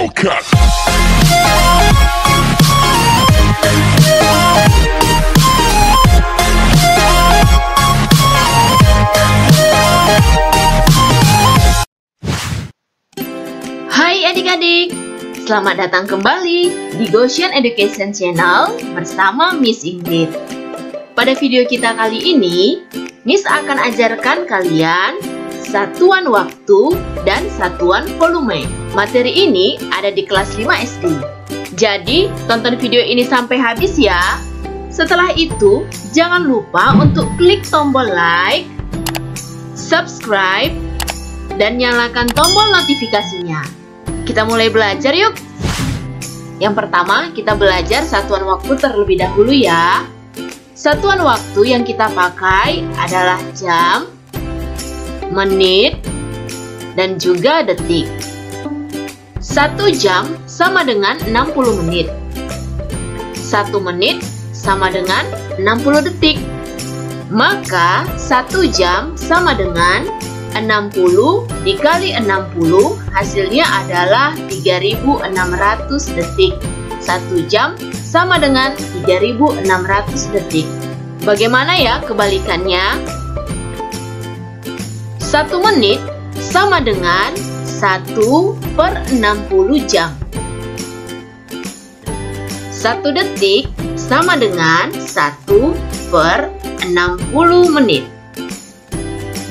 Hellcat. Hai adik-adik, selamat datang kembali di Goshen Education Channel bersama Miss Ingrid. Pada video kita kali ini, Miss akan ajarkan kalian satuan waktu dan satuan volume. Materi ini ada di kelas 5 SD. Jadi, tonton video ini sampai habis ya. Setelah itu, jangan lupa untuk klik tombol like, subscribe, dan nyalakan tombol notifikasinya. Kita mulai belajar yuk. Yang pertama, kita belajar satuan waktu terlebih dahulu ya. Satuan waktu yang kita pakai adalah jam, menit, dan juga detik. 1 jam sama dengan 60 menit. 1 menit sama dengan 60 detik. Maka 1 jam sama dengan 60 dikali 60 hasilnya adalah 3600 detik. 1 jam sama dengan 3600 detik. Bagaimana ya kebalikannya? 1 menit sama dengan 1/60 jam. 1 detik sama dengan 1/60 menit.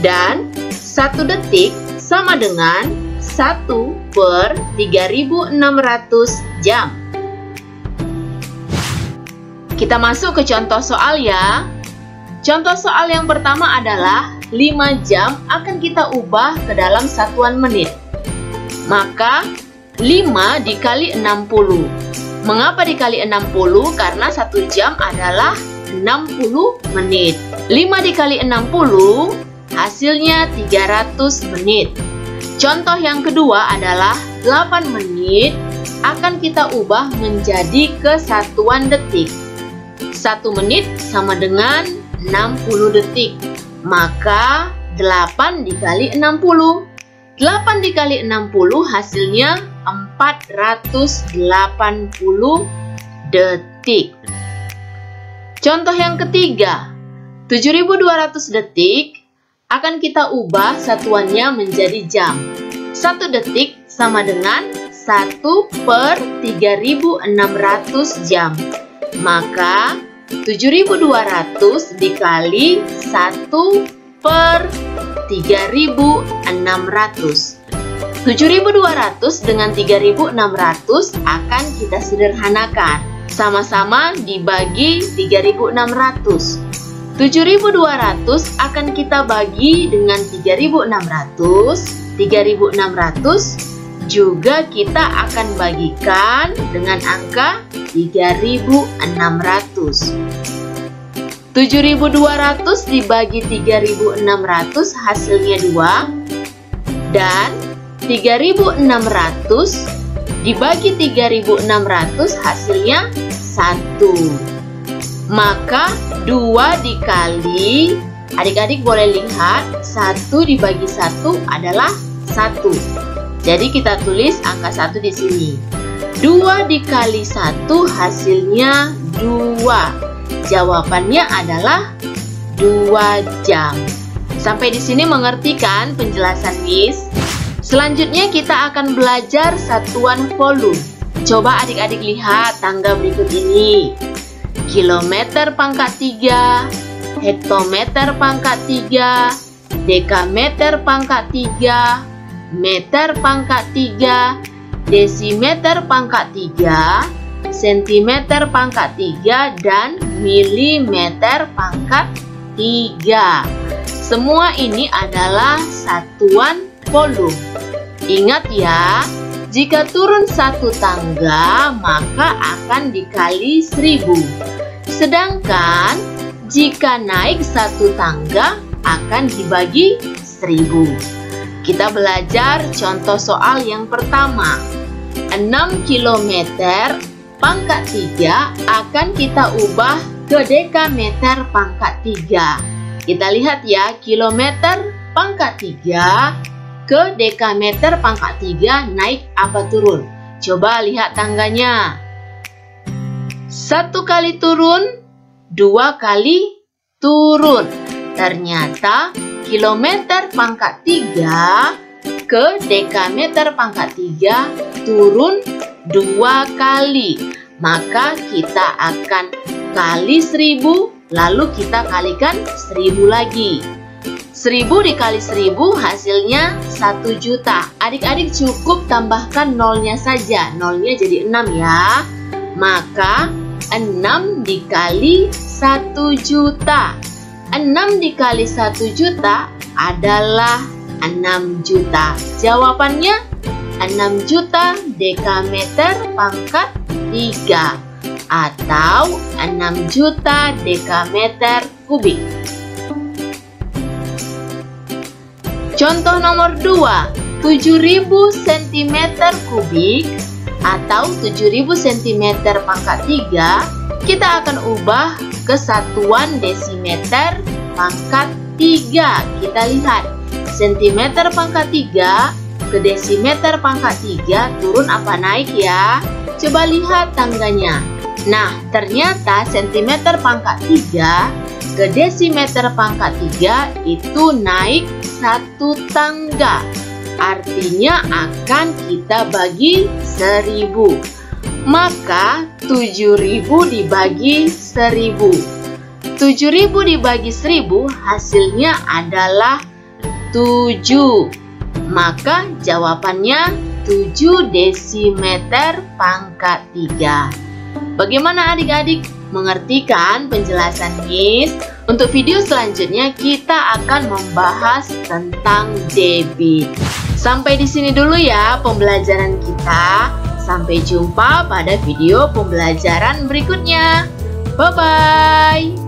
Dan 1 detik sama dengan 1/3600 jam. Kita masuk ke contoh soal ya. Contoh soal yang pertama adalah 5 jam akan kita ubah ke dalam satuan menit. Maka 5 dikali 60. Mengapa dikali 60? Karena 1 jam adalah 60 menit. 5 dikali 60 hasilnya 300 menit. Contoh yang kedua adalah 8 menit akan kita ubah menjadi kesatuan detik. 1 menit sama dengan 60 detik. Maka 8 dikali 60. 8 dikali 60 hasilnya 480 detik. Contoh yang ketiga, 7200 detik akan kita ubah satuannya menjadi jam. 1 detik sama dengan 1/3600 jam. Maka 7200 dikali 1/3600. 7200 dengan 3600 akan kita sederhanakan. Sama-sama dibagi 3600. 7200 akan kita bagi dengan 3600. 3600 juga kita akan bagikan dengan angka 3600. 7200 dibagi 3600 hasilnya 2. Dan 3600 dibagi 3600 hasilnya 1. Maka 2 dikali, adik-adik boleh lihat 1 dibagi 1 adalah 1. Jadi kita tulis angka 1 di sini. 2 dikali 1 hasilnya 2. Jawabannya adalah 2 jam. Sampai di sini mengerti kan penjelasan Miss? Selanjutnya kita akan belajar satuan volume. Coba adik-adik lihat tangga berikut ini. Kilometer pangkat 3, hektometer pangkat 3, dekameter pangkat 3, meter pangkat 3, desimeter pangkat 3, sentimeter pangkat 3, dan milimeter pangkat 3. Semua ini adalah satuan volume. Ingat ya, jika turun 1 tangga maka akan dikali 1000. Sedangkan jika naik 1 tangga akan dibagi 1000. Kita belajar contoh soal yang pertama. 6 km pangkat 3 akan kita ubah ke dekameter pangkat 3. Kita lihat ya, kilometer pangkat 3 ke dekameter pangkat 3 naik apa turun? Coba lihat tangganya. 1 kali turun, 2 kali turun. Ternyata kilometer pangkat 3 ke dekameter pangkat 3 turun 2 kali. Maka kita akan kali 1000, lalu kita kalikan 1000 lagi. 1000 dikali 1000 hasilnya 1 juta. Adik-adik cukup tambahkan nolnya saja. Nolnya jadi 6 ya. Maka 6 dikali 1 juta. 6 dikali 1 juta adalah 6 juta. Jawabannya 6 juta dekameter pangkat 3 atau 6 juta dekameter kubik. Contoh nomor 2, 7000 cm kubik atau 7000 cm pangkat 3 kita akan ubah ke satuan desimeter pangkat 3. Kita lihat, sentimeter pangkat 3 ke desimeter pangkat 3 turun apa naik ya? Coba lihat tangganya. Nah, ternyata sentimeter pangkat 3 ke desimeter pangkat 3 itu naik 1 tangga. Artinya akan kita bagi 1000. Maka 7000 dibagi 1000. 7000 dibagi 1000 hasilnya adalah 7. Maka jawabannya 7 desimeter pangkat 3. Bagaimana adik-adik? Mengerti kan penjelasan Miss? Untuk video selanjutnya kita akan membahas tentang debit. Sampai di sini dulu ya pembelajaran kita. Sampai jumpa pada video pembelajaran berikutnya. Bye-bye.